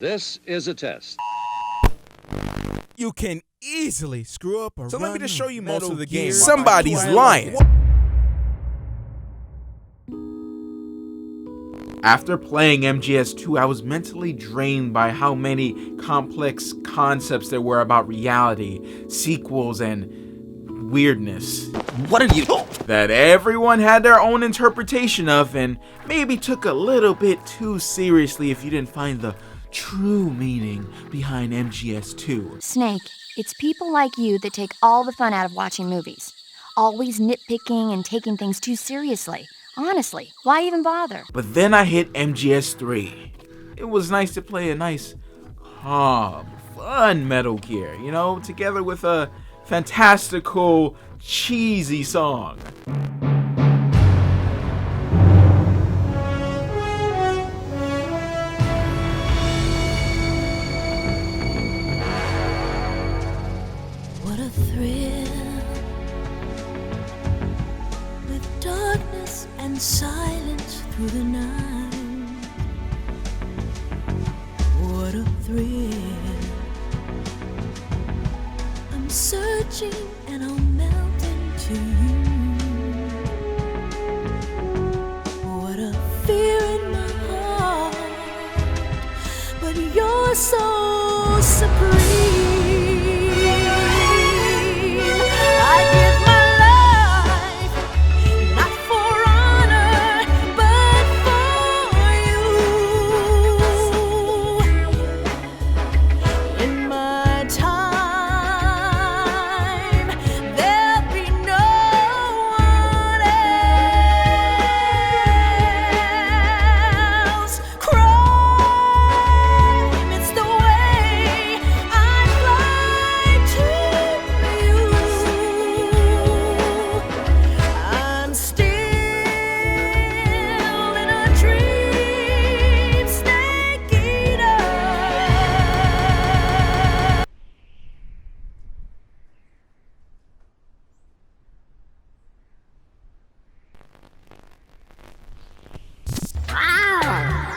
This is a test. You can easily screw up a So let me just show you most Metal of the Gear game. Somebody's lying. After playing MGS2, I was mentally drained by how many complex concepts there were about reality, sequels, and weirdness. What are you doing? That everyone had their own interpretation of and maybe took a little bit too seriously if you didn't find the true meaning behind MGS2. Snake, it's people like you that take all the fun out of watching movies. Always nitpicking and taking things too seriously. Honestly, why even bother? But then I hit MGS3. It was nice to play a nice, calm, fun Metal Gear, you know, together with a fantastical, cheesy song. What a thrill, with darkness and silence through the night. What a thrill, I'm searching and I'll melt into you. What a fear in my heart, but you're so supreme. I give my life, not for honor, but for you. In my time, there'll be no one else. Crime, it's the way I fly to you. I'm still in a dream, snake eater.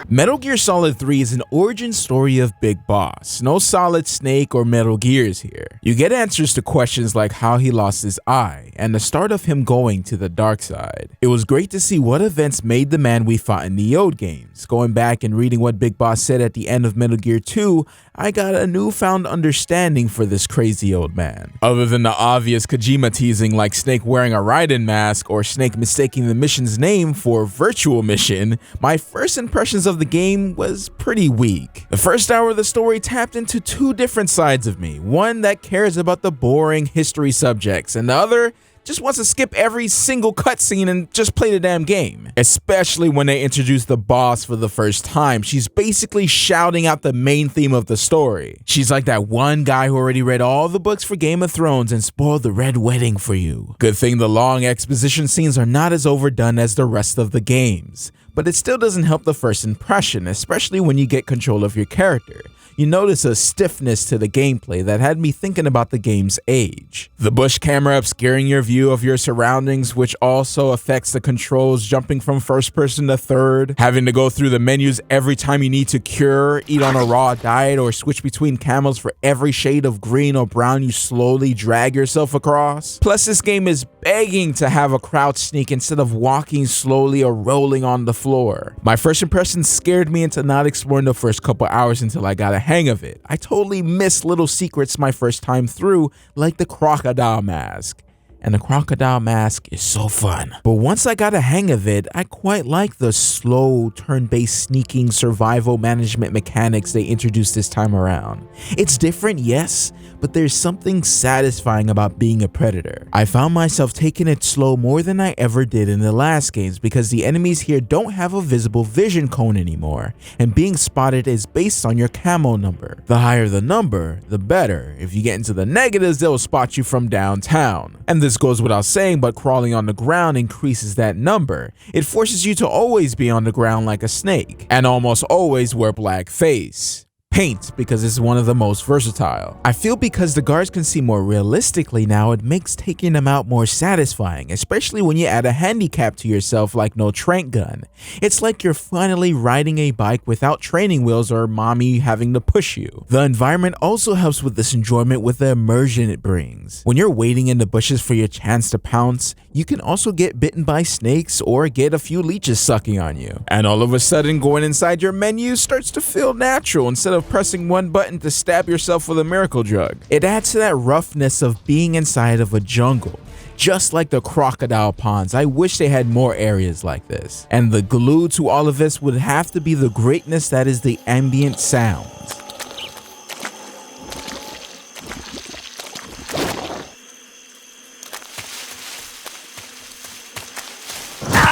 Metal Gear Solid 3 is an origin story of Big Boss. No Solid Snake or Metal Gears here. You get answers to questions like how he lost his eye, and the start of him going to the dark side. It was great to see what events made the man we fought in the old games. Going back and reading what Big Boss said at the end of Metal Gear 2, I got a newfound understanding for this crazy old man. Other than the obvious Kojima teasing like Snake wearing a Raiden mask or Snake mistaking the mission's name for Virtual Mission, my first impressions of the game was pretty weak. The first hour of the story tapped into two different sides of me, one that cares about the boring history subjects, and the other just wants to skip every single cutscene and just play the damn game. Especially when they introduce the boss for the first time. She's basically shouting out the main theme of the story. She's like that one guy who already read all the books for Game of Thrones and spoiled the Red Wedding for you. Good thing the long exposition scenes are not as overdone as the rest of the games. But it still doesn't help the first impression, especially when you get control of your character. You notice a stiffness to the gameplay that had me thinking about the game's age. The bush camera obscuring your view of your surroundings, which also affects the controls, jumping from first person to third, having to go through the menus every time you need to cure, eat on a raw diet, or switch between camos for every shade of green or brown you slowly drag yourself across. Plus, this game is begging to have a crouch sneak instead of walking slowly or rolling on the floor. My first impression scared me into not exploring the first couple hours until I got a hang of it. I totally missed little secrets my first time through, like the crocodile mask. And the crocodile mask is so fun. But once I got a hang of it, I quite like the slow, turn-based sneaking survival management mechanics they introduced this time around. It's different, yes, but there's something satisfying about being a predator. I found myself taking it slow more than I ever did in the last games because the enemies here don't have a visible vision cone anymore, and being spotted is based on your camo number. The higher the number, the better. If you get into the negatives, they'll spot you from downtown. And this goes without saying, but crawling on the ground increases that number. It forces you to always be on the ground like a snake, and almost always wear black face. Paint, because it's one of the most versatile. I feel because the guards can see more realistically now, it makes taking them out more satisfying, especially when you add a handicap to yourself like no trank gun. It's like you're finally riding a bike without training wheels or mommy having to push you. The environment also helps with this enjoyment with the immersion it brings. When you're waiting in the bushes for your chance to pounce, you can also get bitten by snakes or get a few leeches sucking on you. And all of a sudden, going inside your menu starts to feel natural instead of pressing one button to stab yourself with a miracle drug. It adds to that roughness of being inside of a jungle. Just like the crocodile ponds, I wish they had more areas like this. And the glue to all of this would have to be the greatness that is the ambient sounds.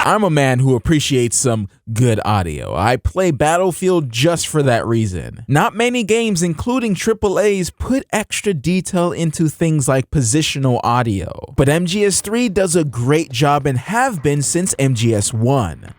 I'm a man who appreciates some good audio. I play Battlefield just for that reason. Not many games, including AAAs, put extra detail into things like positional audio, but MGS3 does a great job and have been since MGS1.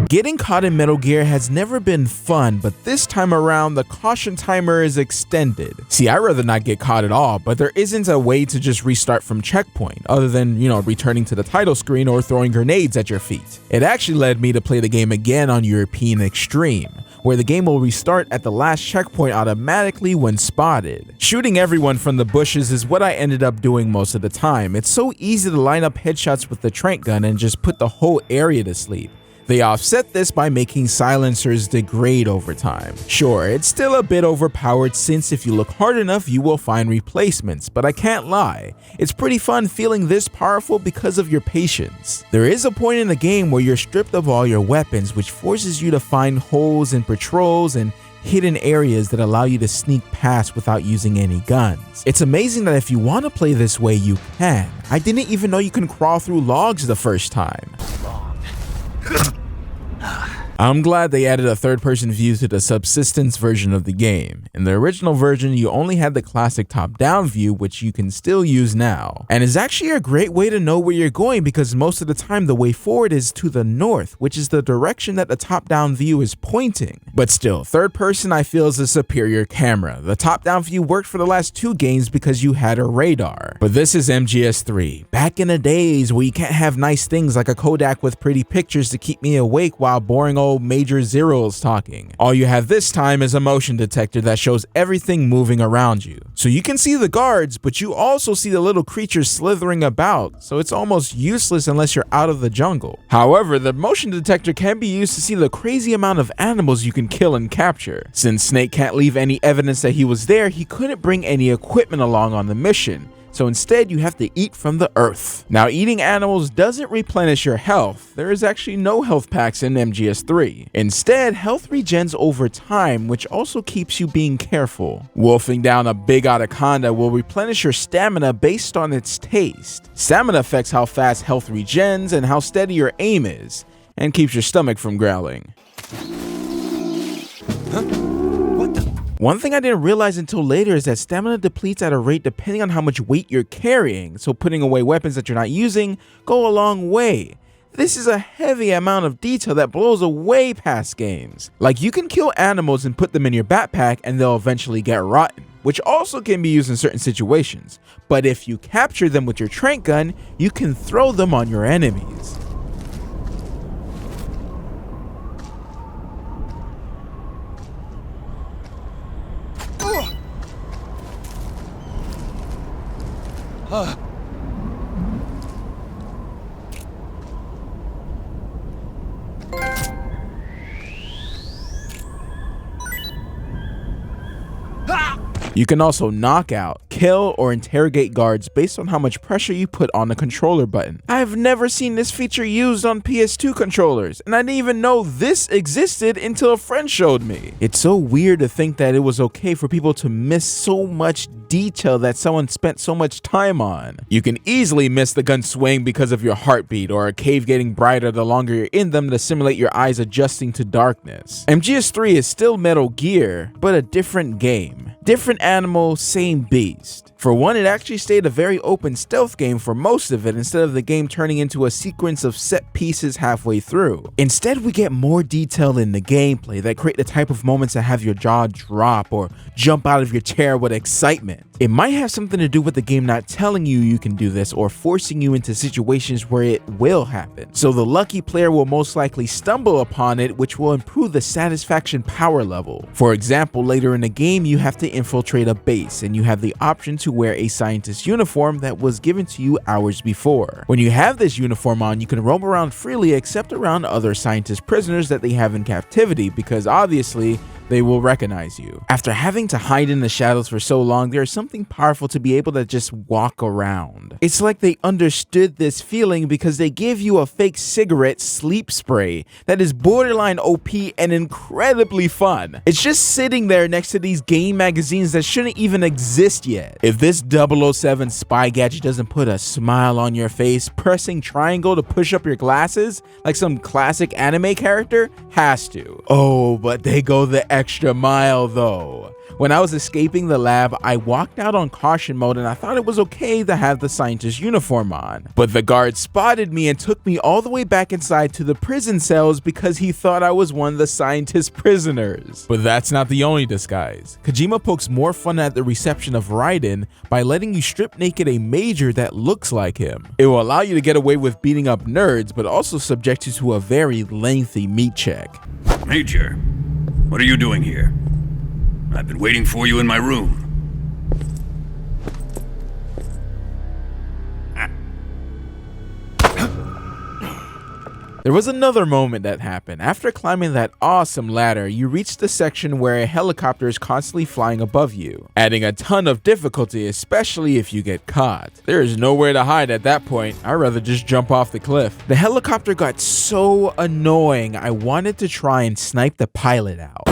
Getting caught in Metal Gear has never been fun, but this time around the caution timer is extended. See, I'd rather not get caught at all, but there isn't a way to just restart from checkpoint, other than, returning to the title screen or throwing grenades at your feet. It actually led me to play the game again on European Extreme, where the game will restart at the last checkpoint automatically when spotted. Shooting everyone from the bushes is what I ended up doing most of the time. It's so easy to line up headshots with the trank gun and just put the whole area to sleep. They offset this by making silencers degrade over time. Sure, it's still a bit overpowered since if you look hard enough you will find replacements, but I can't lie, it's pretty fun feeling this powerful because of your patience. There is a point in the game where you're stripped of all your weapons, which forces you to find holes in patrols and hidden areas that allow you to sneak past without using any guns. It's amazing that if you want to play this way you can. I didn't even know you can crawl through logs the first time. I'm glad they added a third-person view to the subsistence version of the game. In the original version, you only had the classic top-down view, which you can still use now. And is actually a great way to know where you're going because most of the time the way forward is to the north, which is the direction that the top-down view is pointing. But still, third-person I feel is a superior camera. The top-down view worked for the last two games because you had a radar. But this is MGS3. Back in the days where you can't have nice things like a Kodak with pretty pictures to keep me awake while boring old Major Zero's talking. All you have this time is a motion detector that shows everything moving around you. So you can see the guards, but you also see the little creatures slithering about, so it's almost useless unless you're out of the jungle. However, the motion detector can be used to see the crazy amount of animals you can kill and capture. Since Snake can't leave any evidence that he was there, he couldn't bring any equipment along on the mission. So instead you have to eat from the earth. Now eating animals doesn't replenish your health. There is actually no health packs in MGS3. Instead, health regens over time, which also keeps you being careful. Wolfing down a big anaconda will replenish your stamina based on its taste. Stamina affects how fast health regens and how steady your aim is, and keeps your stomach from growling. One thing I didn't realize until later is that stamina depletes at a rate depending on how much weight you're carrying, so putting away weapons that you're not using go a long way. This is a heavy amount of detail that blows away past games. Like you can kill animals and put them in your backpack and they'll eventually get rotten, which also can be used in certain situations. But if you capture them with your trank gun, you can throw them on your enemies. You can also knock out, kill, or interrogate guards based on how much pressure you put on the controller button. I've never seen this feature used on PS2 controllers, and I didn't even know this existed until a friend showed me. It's so weird to think that it was okay for people to miss so much detail that someone spent so much time on. You can easily miss the gun swaying because of your heartbeat, or a cave getting brighter the longer you're in them to simulate your eyes adjusting to darkness. MGS3 is still Metal Gear, but a different game. Different animal, same beast. For one, it actually stayed a very open stealth game for most of it, instead of the game turning into a sequence of set pieces halfway through. Instead, we get more detail in the gameplay that create the type of moments that have your jaw drop or jump out of your chair with excitement. It might have something to do with the game not telling you you can do this or forcing you into situations where it will happen. So the lucky player will most likely stumble upon it, which will improve the satisfaction power level. For example, later in the game, you have to infiltrate a base and you have the option to wear a scientist uniform that was given to you hours before. When you have this uniform on, you can roam around freely except around other scientist prisoners that they have in captivity, because obviously they will recognize you. After having to hide in the shadows for so long, there is something powerful to be able to just walk around. It's like they understood this feeling because they give you a fake cigarette sleep spray that is borderline OP and incredibly fun. It's just sitting there next to these game magazines that shouldn't even exist yet. If this 007 spy gadget doesn't put a smile on your face, pressing triangle to push up your glasses like some classic anime character has to. Oh, but they go the extra mile though. When I was escaping the lab, I walked out on caution mode and I thought it was okay to have the scientist uniform on. But the guard spotted me and took me all the way back inside to the prison cells because he thought I was one of the scientist prisoners. But that's not the only disguise. Kojima pokes more fun at the reception of Raiden by letting you strip naked a major that looks like him. It will allow you to get away with beating up nerds, but also subject you to a very lengthy meat check. Major, what are you doing here? I've been waiting for you in my room. There was another moment that happened. After climbing that awesome ladder, you reach the section where a helicopter is constantly flying above you, adding a ton of difficulty, especially if you get caught. There is nowhere to hide at that point. I'd rather just jump off the cliff. The helicopter got so annoying, I wanted to try and snipe the pilot out.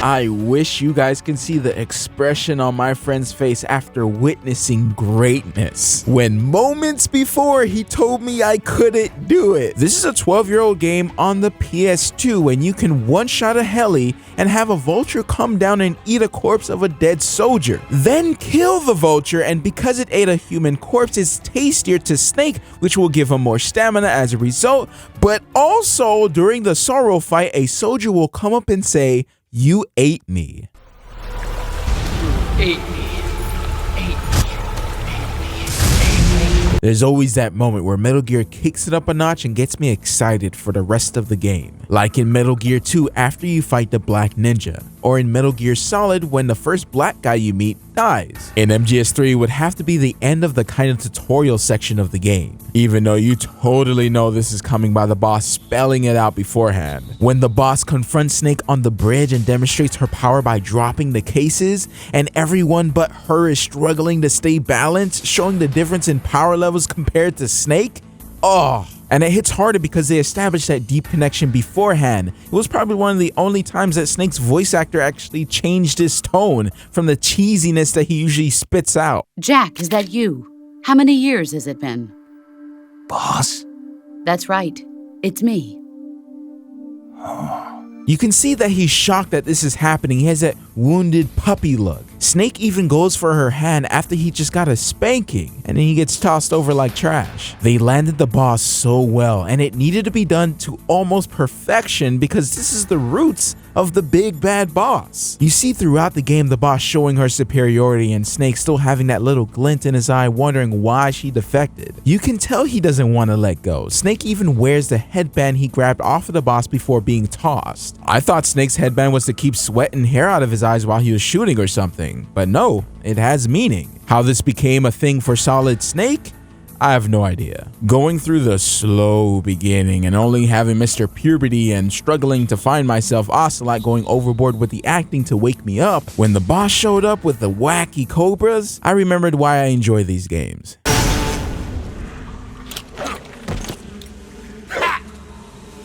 I wish you guys can see the expression on my friend's face after witnessing greatness, when moments before he told me I couldn't do it. This is a 12-year-old game on the PS2 and you can one-shot a heli and have a vulture come down and eat a corpse of a dead soldier, then kill the vulture, and because it ate a human corpse, it's tastier to Snake, which will give him more stamina as a result. But also during the Sorrow fight, a soldier will come up and say, "You ate me." Ate me. There's always that moment where Metal Gear kicks it up a notch and gets me excited for the rest of the game. Like in Metal Gear 2 after you fight the Black Ninja, or in Metal Gear Solid when the first black guy you meet dies. In MGS3 would have to be the end of the kind of tutorial section of the game, even though you totally know this is coming by the boss spelling it out beforehand. When the boss confronts Snake on the bridge and demonstrates her power by dropping the cases, and everyone but her is struggling to stay balanced, showing the difference in power levels compared to Snake. Oh, and it hits harder because they established that deep connection beforehand. It was probably one of the only times that Snake's voice actor actually changed his tone from the cheesiness that he usually spits out. Jack, is that you? How many years has it been? Boss? That's right. It's me. You can see that he's shocked that this is happening. He has that wounded puppy look. Snake even goes for her hand after he just got a spanking, and then he gets tossed over like trash. They landed the boss so well, and it needed to be done to almost perfection because this is the roots of the big bad boss. You see throughout the game the boss showing her superiority and Snake still having that little glint in his eye wondering why she defected. You can tell he doesn't want to let go. Snake even wears the headband he grabbed off of the boss before being tossed. I thought Snake's headband was to keep sweat and hair out of his eyes while he was shooting or something, but no, it has meaning. How this became a thing for Solid Snake? I have no idea. Going through the slow beginning and only having Mr. Puberty and struggling to find myself Ocelot going overboard with the acting to wake me up when the boss showed up with the wacky cobras, I remembered why I enjoy these games.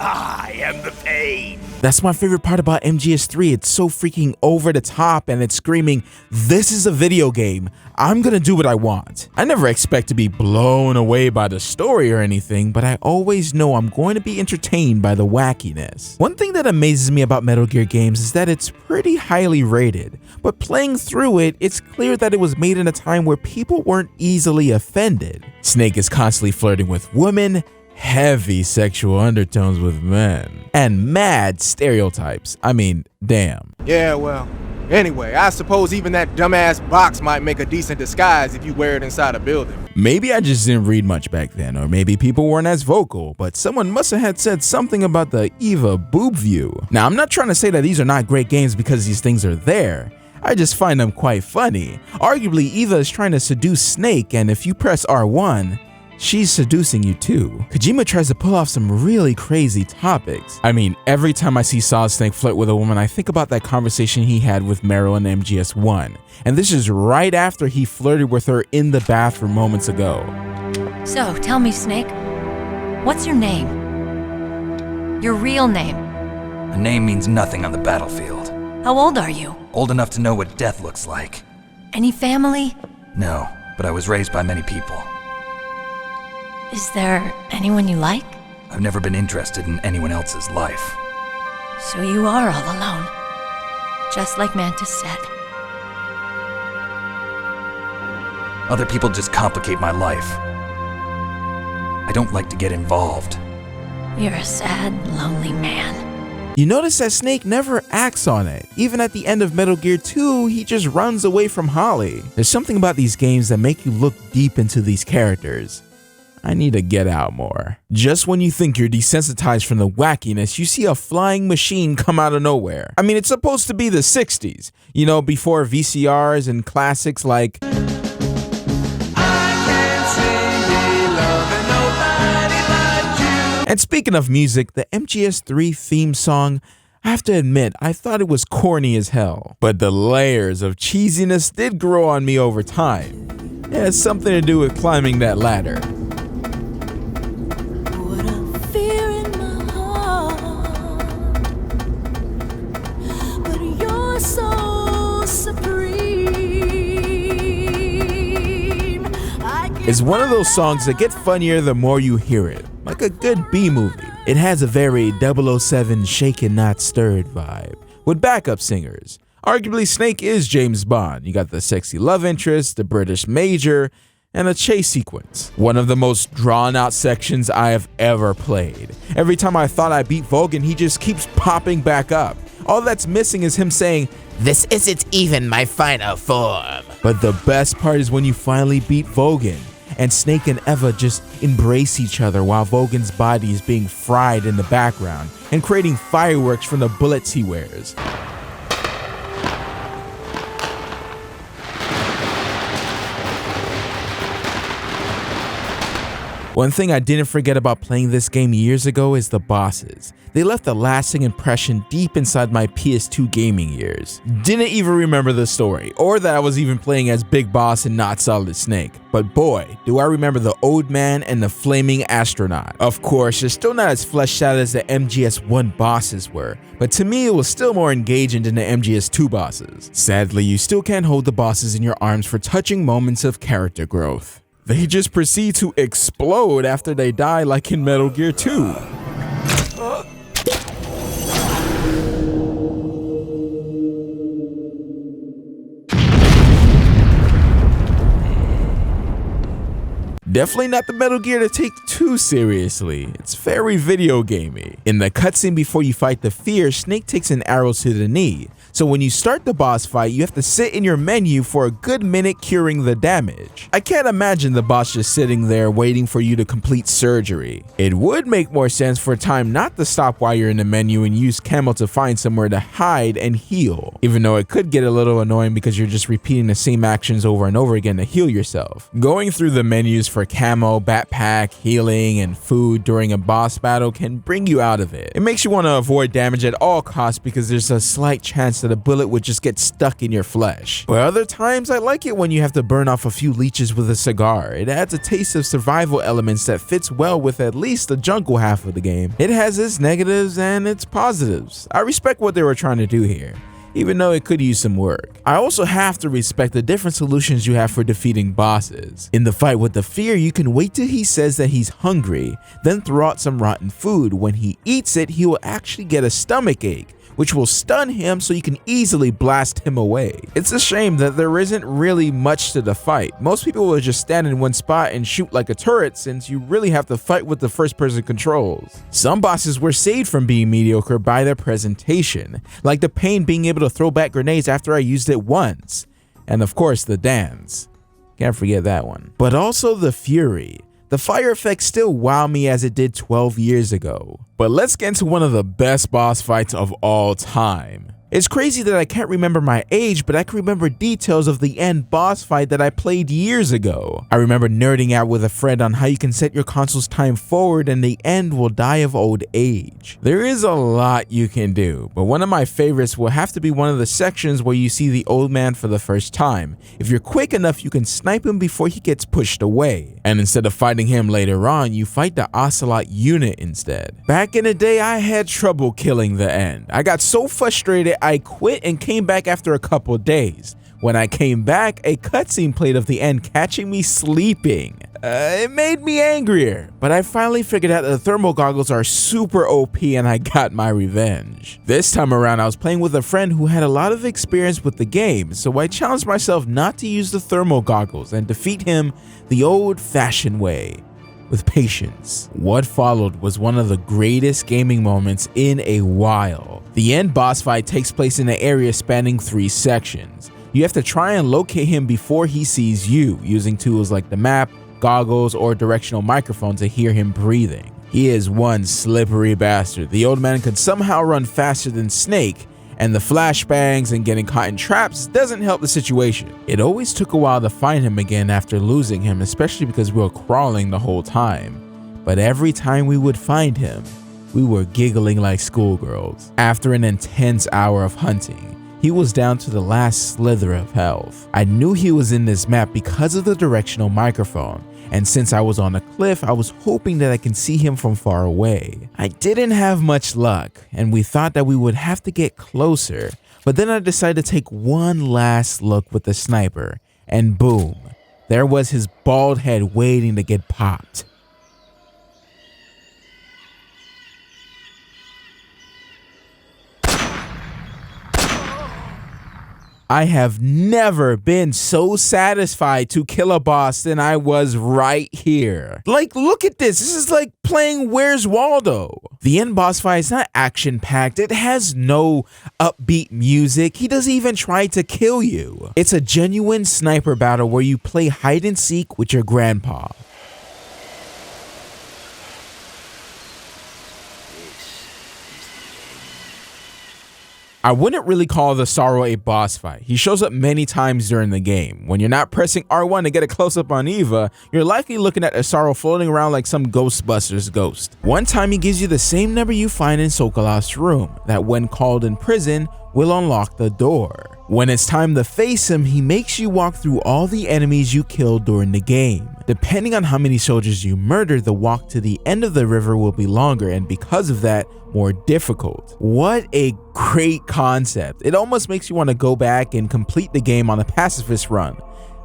I am the pain. That's my favorite part about MGS3. It's so freaking over the top and it's screaming, this is a video game. I'm gonna do what I want. I never expect to be blown away by the story or anything, but I always know I'm going to be entertained by the wackiness. One thing that amazes me about Metal Gear games is that it's pretty highly rated, but playing through it, it's clear that it was made in a time where people weren't easily offended. Snake is constantly flirting with women, heavy sexual undertones with men, and mad stereotypes. I mean, damn. Yeah, well, anyway, I suppose even that dumbass box might make a decent disguise if you wear it inside a building. Maybe I just didn't read much back then, or maybe people weren't as vocal, but someone must have had said something about the Eva boob view. Now, I'm not trying to say that these are not great games because these things are there. I just find them quite funny. Arguably, Eva is trying to seduce Snake, and if you press R1, she's seducing you too. Kojima tries to pull off some really crazy topics. I mean, every time I see Solid Snake flirt with a woman, I think about that conversation he had with Meryl in MGS1. And this is right after he flirted with her in the bathroom moments ago. So, tell me, Snake, what's your name? Your real name? A name means nothing on the battlefield. How old are you? Old enough to know what death looks like. Any family? No, but I was raised by many people. Is there anyone you like? I've never been interested in anyone else's life. So you are all alone. Just like Mantis said. Other people just complicate my life. I don't like to get involved. You're a sad, lonely man. You notice that Snake never acts on it. Even at the end of Metal Gear 2, he just runs away from Holly. There's something about these games that make you look deep into these characters. I need to get out more. Just when you think you're desensitized from the wackiness, you see a flying machine come out of nowhere. I mean, it's supposed to be the 60s, you know, before VCRs and classics like And speaking of music, the MGS3 theme song, I have to admit, I thought it was corny as hell. But the layers of cheesiness did grow on me over time. It has something to do with climbing that ladder. What a fear in my heart, but you're so supreme. It's one of those songs that get funnier the more you hear it, like a good B-movie. It has a very 007 shaken not stirred vibe, with backup singers. Arguably, Snake is James Bond. You got the sexy love interest, the British major, and a chase sequence. One of the most drawn out sections I have ever played. Every time I thought I beat Vogan, he just keeps popping back up. All that's missing is him saying, "This isn't even my final form." But the best part is when you finally beat Vogan, and Snake and Eva just embrace each other while Vogan's body is being fried in the background and creating fireworks from the bullets he wears. One thing I didn't forget about playing this game years ago is the bosses. They left a lasting impression deep inside my PS2 gaming years. Didn't even remember the story, or that I was even playing as Big Boss and not Solid Snake. But boy, do I remember the Old Man and the Flaming Astronaut. Of course, they're still not as fleshed out as the MGS1 bosses were, but to me it was still more engaging than the MGS2 bosses. Sadly, you still can't hold the bosses in your arms for touching moments of character growth. They just proceed to explode after they die like in Metal Gear 2. Definitely not the Metal Gear to take too seriously. It's very video gamey. In the cutscene before you fight the Fear, Snake takes an arrow to the knee. So when you start the boss fight, you have to sit in your menu for a good minute curing the damage. I can't imagine the boss just sitting there waiting for you to complete surgery. It would make more sense for time not to stop while you're in the menu and use camo to find somewhere to hide and heal. Even though it could get a little annoying because you're just repeating the same actions over and over again to heal yourself. Going through the menus for for camo, backpack, healing, and food during a boss battle can bring you out of it. It makes you want to avoid damage at all costs because there's a slight chance that a bullet would just get stuck in your flesh. But other times, I like it when you have to burn off a few leeches with a cigar. It adds a taste of survival elements that fits well with at least the jungle half of the game. It has its negatives and its positives. I respect what they were trying to do here, even though it could use some work. I also have to respect the different solutions you have for defeating bosses. In the fight with the Fear, you can wait till he says that he's hungry, then throw out some rotten food. When he eats it, he will actually get a stomach ache, which will stun him so you can easily blast him away. It's a shame that there isn't really much to the fight. Most people will just stand in one spot and shoot like a turret since you really have to fight with the first person controls. Some bosses were saved from being mediocre by their presentation, like the Pain being able to throw back grenades after I used it once. And of course the dance. Can't forget that one. But also the Fury. The fire effects still wow me as it did 12 years ago. But let's get into one of the best boss fights of all time. It's crazy that I can't remember my age, but I can remember details of the end boss fight that I played years ago. I remember nerding out with a friend on how you can set your console's time forward and the end will die of old age. There is a lot you can do, but one of my favorites will have to be one of the sections where you see the old man for the first time. If you're quick enough, you can snipe him before he gets pushed away. And instead of fighting him later on, you fight the Ocelot unit instead. Back in the day, I had trouble killing the end. I got so frustrated I quit and came back after a couple days. When I came back, a cutscene played of the end catching me sleeping. It made me angrier, but I finally figured out that the thermal goggles are super OP and I got my revenge. This time around, I was playing with a friend who had a lot of experience with the game, so I challenged myself not to use the thermal goggles and defeat him the old-fashioned way, with patience. What followed was one of the greatest gaming moments in a while. The end boss fight takes place in an area spanning 3 sections. You have to try and locate him before he sees you, using tools like the map, goggles, or directional microphone to hear him breathing. He is one slippery bastard. The old man could somehow run faster than Snake, and the flashbangs and getting caught in traps doesn't help the situation. It always took a while to find him again after losing him, especially because we were crawling the whole time. But every time we would find him, we were giggling like schoolgirls. After an intense hour of hunting, he was down to the last slither of health. I knew he was in this map because of the directional microphone, and since I was on a cliff, I was hoping that I can see him from far away. I didn't have much luck, and we thought that we would have to get closer, but then I decided to take one last look with the sniper, and boom, there was his bald head waiting to get popped. I have never been so satisfied to kill a boss than I was right here. Like, look at this. This is like playing Where's Waldo. The end boss fight is not action-packed. It has no upbeat music. He doesn't even try to kill you. It's a genuine sniper battle where you play hide and seek with your grandpa. I wouldn't really call the Sorrow a boss fight. He shows up many times during the game. When you're not pressing R1 to get a close-up on Eva, you're likely looking at a Sorrow floating around like some Ghostbusters ghost. One time he gives you the same number you find in Sokolov's room, that when called in prison, will unlock the door. When it's time to face him, he makes you walk through all the enemies you killed during the game. Depending on how many soldiers you murder, the walk to the end of the river will be longer, and because of that, more difficult. What a great concept. It almost makes you want to go back and complete the game on a pacifist run,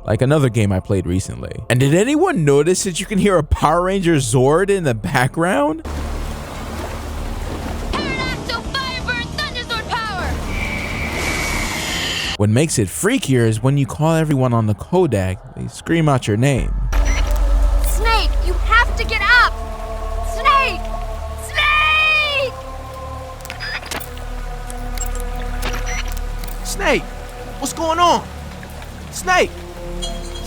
like another game I played recently. And did anyone notice that you can hear a Power Ranger Zord in the background? What makes it freakier is when you call everyone on the Kodak, they scream out your name. Snake, you have to get up! Snake! Snake! Snake! What's going on? Snake!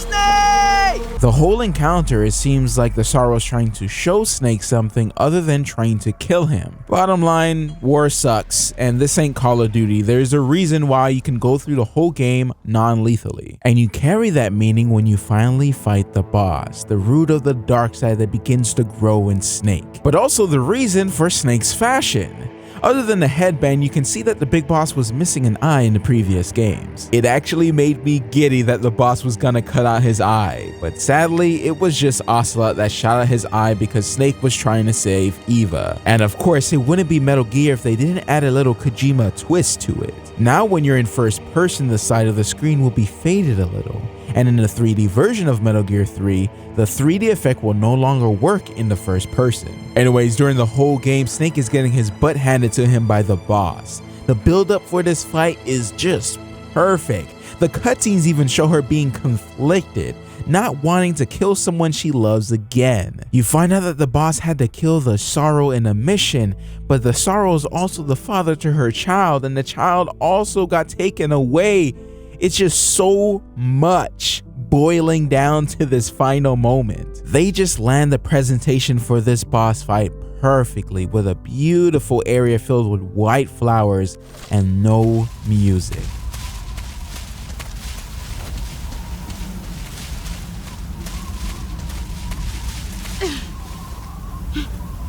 Snake! The whole encounter, it seems like the Sorrow's trying to show Snake something other than trying to kill him. Bottom line, war sucks, and this ain't Call of Duty. There's a reason why you can go through the whole game non-lethally. And you carry that meaning when you finally fight the boss, the root of the dark side that begins to grow in Snake. But also the reason for Snake's fashion. Other than the headband, you can see that the big boss was missing an eye in the previous games. It actually made me giddy that the boss was gonna cut out his eye, but sadly, it was just Ocelot that shot out his eye because Snake was trying to save Eva. And of course, it wouldn't be Metal Gear if they didn't add a little Kojima twist to it. Now when you're in first person, the side of the screen will be faded a little. And in the 3D version of Metal Gear 3, the 3D effect will no longer work in the first person. Anyways, during the whole game, Snake is getting his butt handed to him by the boss. The build up for this fight is just perfect. The cutscenes even show her being conflicted, not wanting to kill someone she loves again. You find out that the boss had to kill the Sorrow in a mission, but the Sorrow is also the father to her child, and the child also got taken away. It's just so much boiling down to this final moment. They just land the presentation for this boss fight perfectly with a beautiful area filled with white flowers and no music.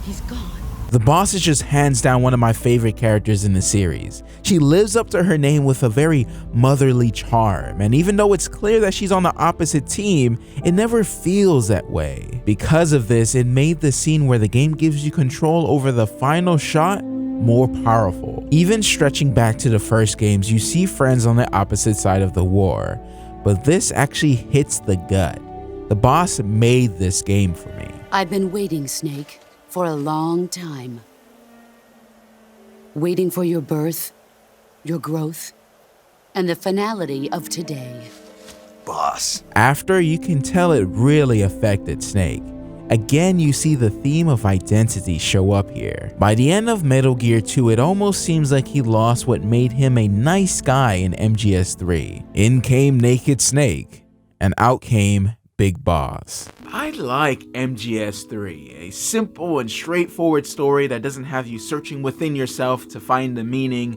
He's gone. The boss is just hands down one of my favorite characters in the series. She lives up to her name with a very motherly charm, and even though it's clear that she's on the opposite team, it never feels that way. Because of this, it made the scene where the game gives you control over the final shot more powerful. Even stretching back to the first games, you see friends on the opposite side of the war, but this actually hits the gut. The boss made this game for me. I've been waiting, Snake, for a long time. Waiting for your birth, your growth, and the finality of today. Boss. After, you can tell it really affected Snake. Again, you see the theme of identity show up here. By the end of Metal Gear 2, it almost seems like he lost what made him a nice guy in MGS3. In came Naked Snake, and out came Big Boss. I like MGS3, a simple and straightforward story that doesn't have you searching within yourself to find the meaning,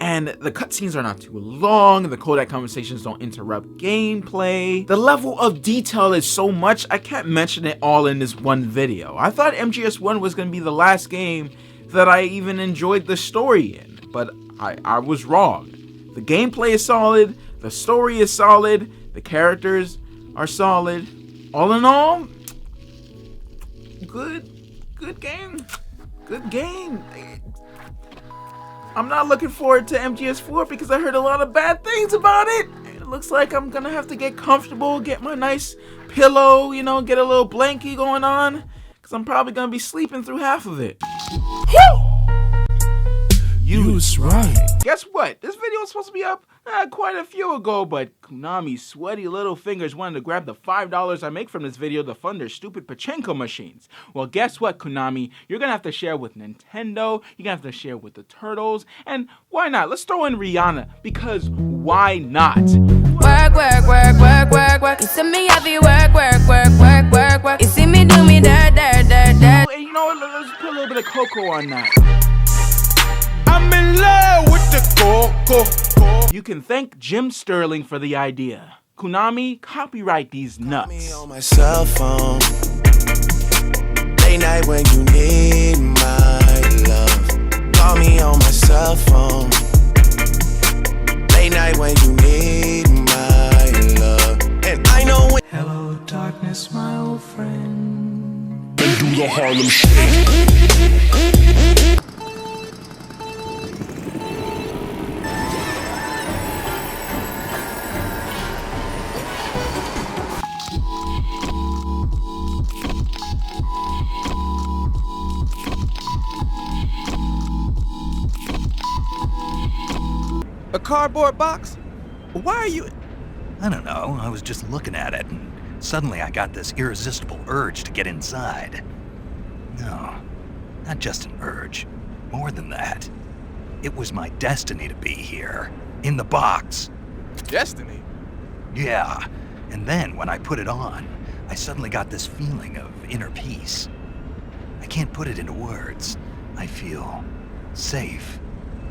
and the cutscenes are not too long, the codec conversations don't interrupt gameplay. The level of detail is so much, I can't mention it all in this one video. I thought MGS1 was going to be the last game that I even enjoyed the story in, but I was wrong. The gameplay is solid, the story is solid, the characters are solid. All in all, good game. Good game. I'm not looking forward to MGS4 because I heard a lot of bad things about it. It looks like I'm gonna have to get comfortable, get my nice pillow, you know, get a little blankie going on, because I'm probably gonna be sleeping through half of it. You was right. Guess what? This video was supposed to be up quite a few ago, but Konami's sweaty little fingers wanted to grab the $5 I make from this video to fund their stupid pachinko machines. Well, guess what, Konami? You're gonna have to share with Nintendo, you're gonna have to share with the Turtles, and why not? Let's throw in Rihanna, because why not? Work, work, work, work, work, work. You see me heavy work, work, work, work, work, work. You see me do me dirt, dirt, dirt, dirt. And you know what? Let's put a little bit of cocoa on that. I'm in love with the coco. You can thank Jim Sterling for the idea. Konami, copyright these nuts. Me on my cell phone. Late night when you need my love. Call me on my cell phone. Late night when you need my love. And I know when. Hello, darkness, my old friend. And do the Harlem Shake. A cardboard box? Why are you... I don't know, I was just looking at it, and suddenly I got this irresistible urge to get inside. No, not just an urge. More than that. It was my destiny to be here. In the box. Destiny? Yeah. And then when I put it on, I suddenly got this feeling of inner peace. I can't put it into words. I feel safe.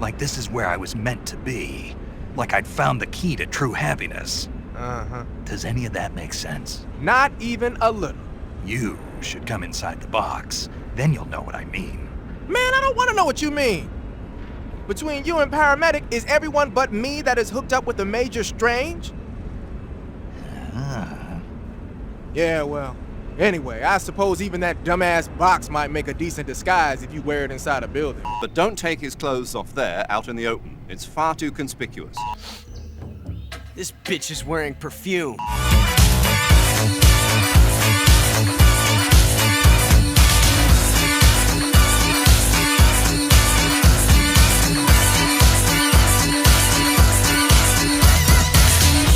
Like this is where I was meant to be. Like I'd found the key to true happiness. Uh-huh. Does any of that make sense? Not even a little. You should come inside the box. Then you'll know what I mean. Man, I don't want to know what you mean. Between you and Paramedic, is everyone but me that is hooked up with the Major Strange? Ah. Yeah, well, anyway, I suppose even that dumbass box might make a decent disguise if you wear it inside a building. But don't take his clothes off there, out in the open. It's far too conspicuous. This bitch is wearing perfume.